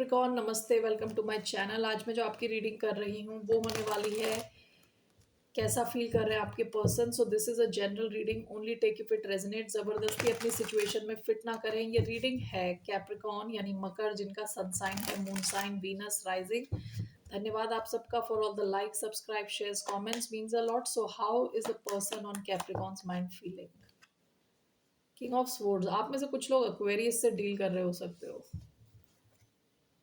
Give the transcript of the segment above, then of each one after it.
Capricorn, नमस्ते, welcome to my channel. आज मैं जो आपकी रीडिंग कर रही हूँ वो होने वाली है कैसा फील कर रहे हैं आपके person. So this is a general reading, only take if it resonate. जबरदस्ती अपनी सिचुएशन में फिट ना करें। ये रीडिंग है कैप्रिकॉन यानी मकर, जिनका सन साइन है मून साइन वीनस राइजिंग। धन्यवाद आप सबका for all the like, subscribe, shares, comments, means a lot. So how is the person on Capricorns mind feeling? King of swords, आप में से कुछ लोग एक्वेरियस से डील कर रहे हो सकते हो।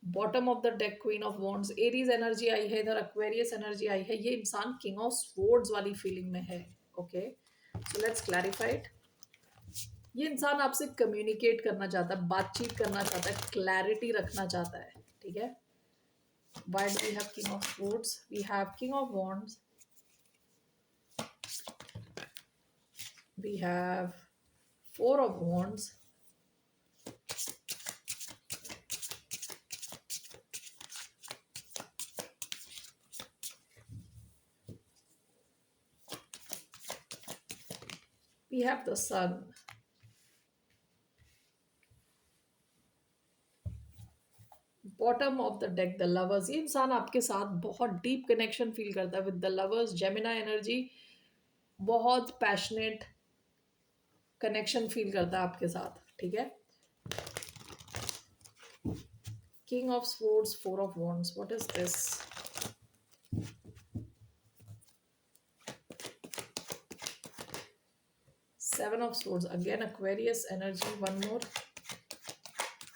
Bottom of the deck queen of wands, Aries energy आई है, इधर एक्वेरियस एनर्जी आई है। ये इंसान किंग ऑफ स्वॉर्ड्स वाली फीलिंग में है। Okay, so let's clarify it. ये इंसान आपसे कम्युनिकेट करना चाहता है, बातचीत करना चाहता है, क्लैरिटी रखना चाहता है। ठीक है, why do we have king of swords? We have king of wands, we have four of wands, we have the sun, bottom of the deck the lovers. ये इंसान आपके साथ बहुत डीप कनेक्शन फील करता है with the lovers, Gemini energy. बहुत passionate connection feel करता है आपके साथ। ठीक है, king of swords, four of wands, what is this? Seven of swords, again Aquarius energy, one more.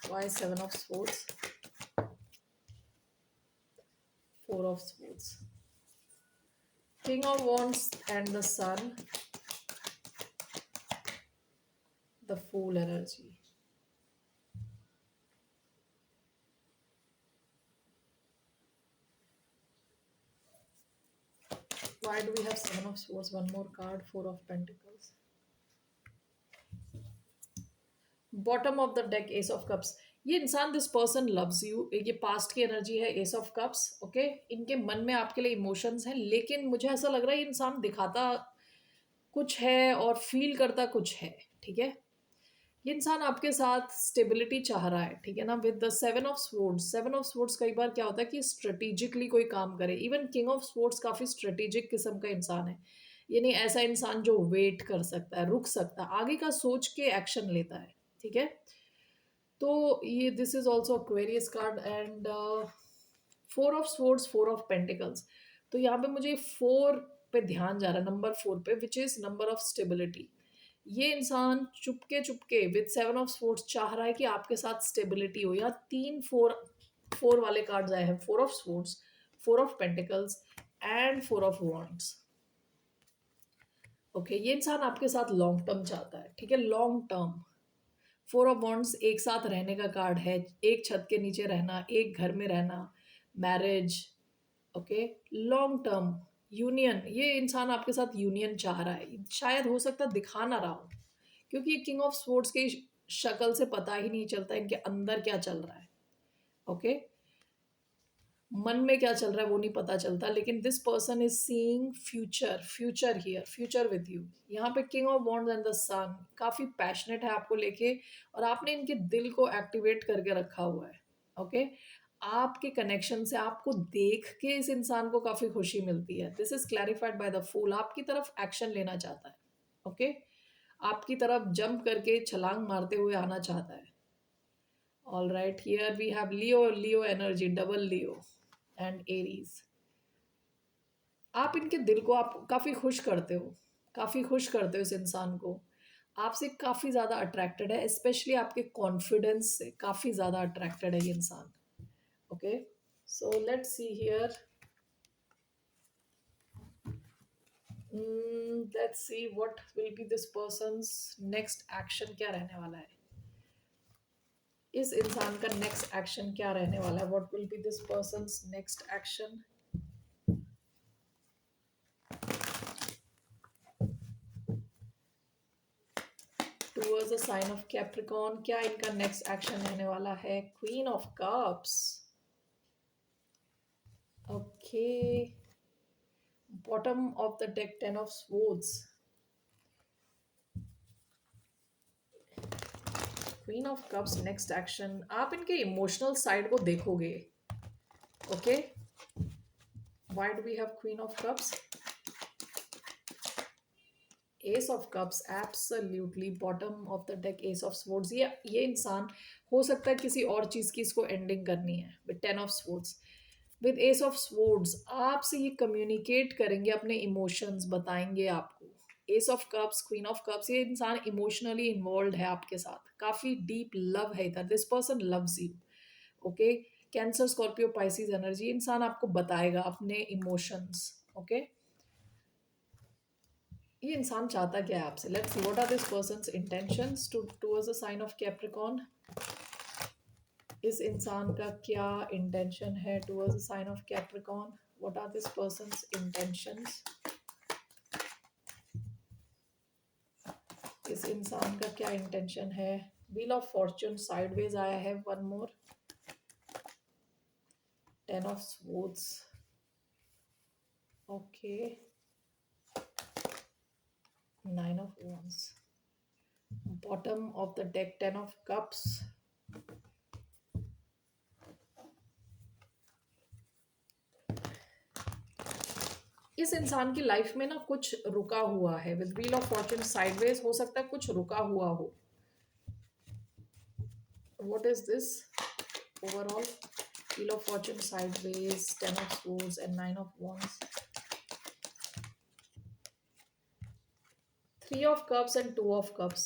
Why seven of swords? Four of swords, king of wands and the sun, the fool energy. Why do we have seven of swords? One more card, four of pentacles. Bottom of the deck ace of cups. ये इंसान, this person loves you, ये past की energy है, S of cups. Okay, इनके मन में आपके लिए इमोशंस हैं, लेकिन मुझे ऐसा लग रहा है ये इंसान दिखाता कुछ है और फील करता कुछ है। ठीक है, ये इंसान आपके साथ स्टेबिलिटी चाह रहा है। ठीक है ना, with the seven of swords. Seven of swords कई बार क्या होता है कि स्ट्रेटेजिकली कोई काम करे। इवन किंग ऑफ स्वॉर्ड्स काफी स्ट्रेटेजिक किस्म का इंसान है। ये नहीं ऐसा इंसान जो वेट कर सकता है, रुक सकता है, आगे का सोच के एक्शन लेता है। ठीक है, तो ये this is also क्वेरियस card and four of swords, four of pentacles. तो यहाँ पे मुझे फोर पे ध्यान जा रहा है, नंबर फोर पे, which is number of stability. ये इंसान Chupke Chupke with seven of swords चाह रहा है कि आपके साथ स्टेबिलिटी हो। या तीन फोर, फोर वाले कार्ड्स आए हैं, four of swords, four of pentacles and four of wands. Okay, ये इंसान आपके साथ लॉन्ग टर्म चाहता है। ठीक है, long term. Four of wands एक साथ रहने का कार्ड है, एक छत के नीचे रहना, एक घर में रहना, marriage. Okay, long term union. ये इंसान आपके साथ यूनियन चाह रहा है, शायद हो सकता है दिखा ना रहा हो, क्योंकि ये किंग ऑफ स्वॉर्ड्स की शक्ल से पता ही नहीं चलता इनके अंदर क्या चल रहा है। ओके, मन में क्या चल रहा है वो नहीं पता चलता, लेकिन this person is seeing future, future here, future with you. यहाँ पे king of wands and the sun काफी पैशनेट है आपको लेके, और आपने इनके दिल को एक्टिवेट करके रखा हुआ है। ओके, आपके कनेक्शन से, आपको देख के इस इंसान को काफी खुशी मिलती है। This is clarified by the fool, आपकी तरफ एक्शन लेना चाहता है। ओके, आपकी तरफ जंप करके छलांग मारते हुए आना चाहता है। All right, here we have Leo, Leo energy, double Leo and Aries. आप इनके दिल को आप काफ़ी खुश करते हो, काफ़ी खुश करते हो इस इंसान को। आपसे काफ़ी ज़्यादा अट्रैक्टेड है, स्पेशली आपके कॉन्फिडेंस से काफ़ी ज़्यादा अट्रैक्टेड है ये इंसान। Okay, so let's see here, let's see what will be this person's next action. क्या रहने वाला है इस इंसान का नेक्स्ट एक्शन? क्या रहने वाला है? What will be this person's next action towards the sign of Capricorn? क्या इनका नेक्स्ट एक्शन रहने वाला है? Queen of cups. Okay, bottom of the deck ten of swords, queen of cups next action, आप इनके इमोशनल साइड को देखोगे. Okay, why do we have queen of cups? Ace of cups, absolutely bottom of the deck ace of swords. ये इंसान हो सकता है किसी और चीज की इसको एंडिंग करनी है with ten of swords. With S of swords आपसे ये कम्युनिकेट करेंगे, अपने इमोशंस बताएंगे आपको. S of cups, queen of cups, ये इंसान इमोशनली इन्वॉल्व है आपके साथ, काफी डीप लव है इधर. This person loves you. Okay, cancer, Scorpio, Pisces energy. इंसान आपको बताएगा अपने इमोशंस. ओके, ये इंसान चाहता क्या है आपसे? Let's see what are this person's intentions towards the sign of Capricorn. इस इंसान का क्या इंटेंशन है towards the sign of Capricorn? What are this person's intentions? इस इंसान का क्या इंटेंशन है? व्हील ऑफ फॉर्च्यून साइडवेज आया है. One more. Ten of swords. Okay, nine of wands. Bottom of the deck ten of cups. इस इंसान की लाइफ में ना कुछ रुका हुआ है. With wheel of fortune sideways हो सकता है कुछ रुका हुआ हो. What is this overall? Wheel of fortune sideways, ten of swords and nine of wands. Three of cups and two of cups.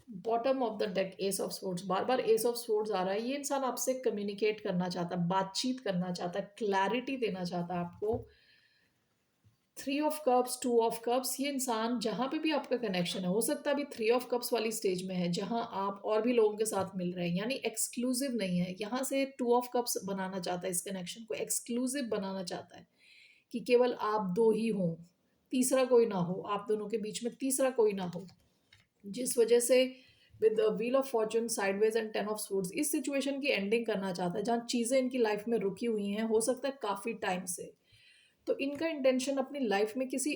Bottom of the deck ace of swords. बार बार ace of swords आ रहा है. ये इंसान आपसे communicate करना चाहता है, बातचीत करना चाहता है, क्लैरिटी देना चाहता है आपको. Three of cups, to of cups. ये इंसान जहाँ पे भी आपका कनेक्शन है, हो सकता है अभी थ्री ऑफ कप्स वाली स्टेज में है जहाँ आप और भी लोगों के साथ मिल रहे हैं, यानी एक्सक्लूसिव नहीं है. यहाँ से टू ऑफ कप्स बनाना चाहता है, इस कनेक्शन को एक्सक्लूसिव बनाना चाहता है कि केवल आप दो ही हों, तीसरा कोई ना हो, आप दोनों के बीच में तीसरा कोई ना हो. जिस वजह से with wheel of fortune sideways and ten of swords इस सिचुएशन की एंडिंग करना चाहता है जहाँ चीज़ें इनकी लाइफ में रुकी हुई हैं, हो सकता है काफ़ी टाइम से. तो इनका इंटेंशन अपनी लाइफ में किसी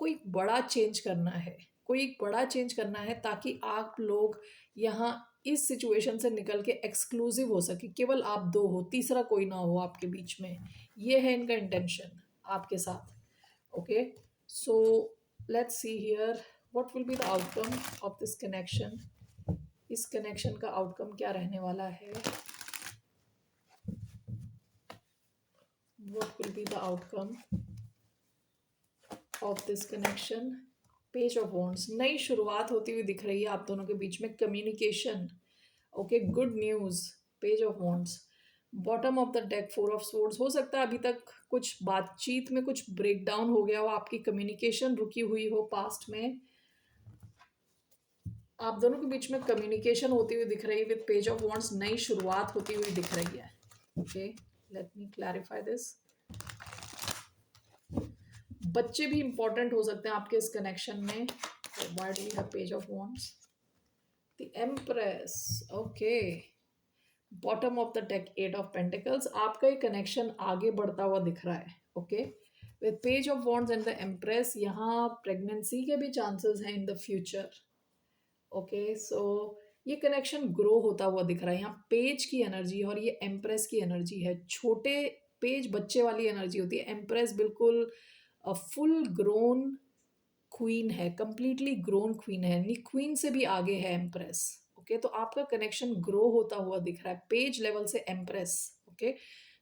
कोई बड़ा चेंज करना है, कोई बड़ा चेंज करना है ताकि आप लोग यहाँ इस सिचुएशन से निकल के एक्सक्लूसिव हो सके, केवल आप दो हो, तीसरा कोई ना हो आपके बीच में. ये है इनका इंटेंशन आपके साथ. Okay, so let's see here what will be the outcome of this connection. इस कनेक्शन का आउटकम क्या रहने वाला है? What will be the outcome of this connection? Page of wands. नई शुरुआत होती हुई दिख रही है आप दोनों के बीच में. Communication. Okay, good news. Page of wands. Bottom of the deck four of swords. हो सकता है अभी तक कुछ बातचीत में कुछ ब्रेक डाउन हो गया हो, आपकी कम्युनिकेशन रुकी हुई हो पास्ट में. आप दोनों के बीच में कम्युनिकेशन होती हुई दिख रही है. विद पेज ऑफ वॉन्ड्स नई शुरुआत होती हुई दिख रही है. Okay, let me clarify this. बच्चे भी इंपॉर्टेंट हो सकते हैं आपके इस कनेक्शन में. Why do we have page of wands? The empress. Okay, bottom of the deck eight of pentacles. आपका ये कनेक्शन आगे बढ़ता हुआ दिख रहा है. Okay, with page of wands and the empress यहाँ प्रेगनेंसी के भी चांसेस हैं in the future. Okay, so ये कनेक्शन ग्रो होता हुआ दिख रहा है. यहाँ पेज की एनर्जी और ये एम्प्रेस की एनर्जी है. छोटे पेज बच्चे वाली एनर्जी होती है. एम्प्रेस बिल्कुल फुल ग्रोन क्वीन है, कंप्लीटली ग्रोन क्वीन है, यानी क्वीन से भी आगे है एम्प्रेस. ओके, तो आपका कनेक्शन ग्रो होता हुआ दिख रहा है पेज लेवल से एम्प्रेस. ओके,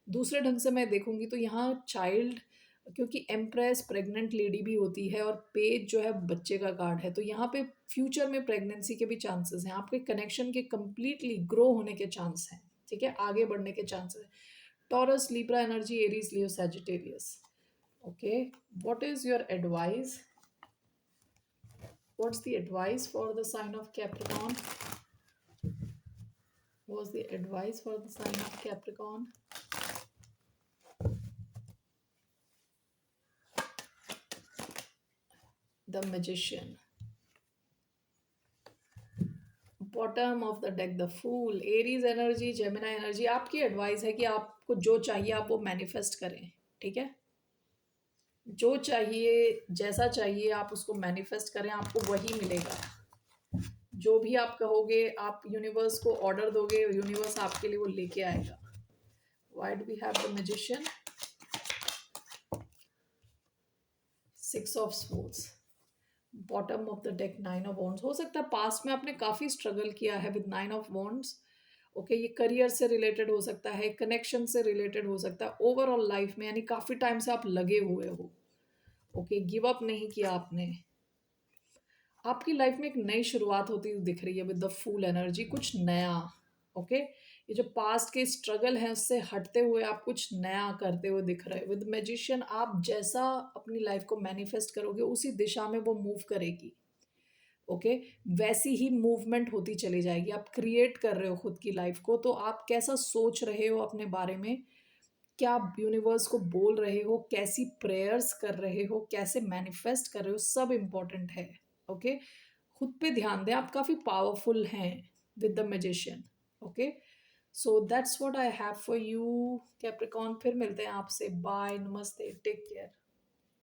दूसरे ढंग से मैं देखूंगी तो यहाँ चाइल्ड, क्योंकि एम्प्रेस प्रेग्नेंट लेडी भी होती है और पेज जो है बच्चे का कार्ड है, तो यहाँ पे फ्यूचर में प्रेगनेंसी के भी चांसेस हैं. आपके कनेक्शन के कंप्लीटली ग्रो होने के चांस हैं. ठीक है, आगे बढ़ने के चांसेस हैं. Taurus, Libra energy, Aries, Leo, Sagittarius. Okay, what is your advice? What's the advice for the sign of Capricorn? What's the advice for the sign of Capricorn? The Magician. Bottom of the deck, the Fool. Aries energy, Gemini energy. आपकी advice है कि आपको जो चाहिए आप वो manifest करें. ठीक है, जो चाहिए, जैसा चाहिए आप उसको मैनिफेस्ट करें, आपको वही मिलेगा. जो भी आप कहोगे, आप यूनिवर्स को ऑर्डर दोगे, यूनिवर्स आपके लिए वो लेके आएगा. Why do we have the magician? Six of swords. Bottom of the deck nine of wands. हो सकता है पास्ट में आपने काफ़ी स्ट्रगल किया है with nine of wands. Okay, ये करियर से रिलेटेड हो सकता है, कनेक्शन से रिलेटेड हो सकता है, ओवरऑल लाइफ में, यानी काफ़ी टाइम से आप लगे हुए हो. ओके, गिव अप नहीं किया आपने. आपकी लाइफ में एक नई शुरुआत होती हुई दिख रही है विद द फूल एनर्जी, कुछ नया. ओके, ये जो पास्ट के स्ट्रगल है उससे हटते हुए आप कुछ नया करते हुए दिख रहे हो. विद मैजिशियन आप जैसा अपनी लाइफ को मैनिफेस्ट करोगे उसी दिशा में वो मूव करेगी. ओके, वैसी ही मूवमेंट होती चली जाएगी. आप क्रिएट कर रहे हो खुद की लाइफ को, तो आप कैसा सोच रहे हो अपने बारे में, क्या आप यूनिवर्स को बोल रहे हो, कैसी प्रेयर्स कर रहे हो, कैसे मैनिफेस्ट कर रहे हो, सब इम्पोर्टेंट है. ओके, खुद पे ध्यान दें, आप काफ़ी पावरफुल हैं with the magician. Okay, so that's what I have for you Capricorn. फिर मिलते हैं आपसे. बाय, नमस्ते, टेक केयर.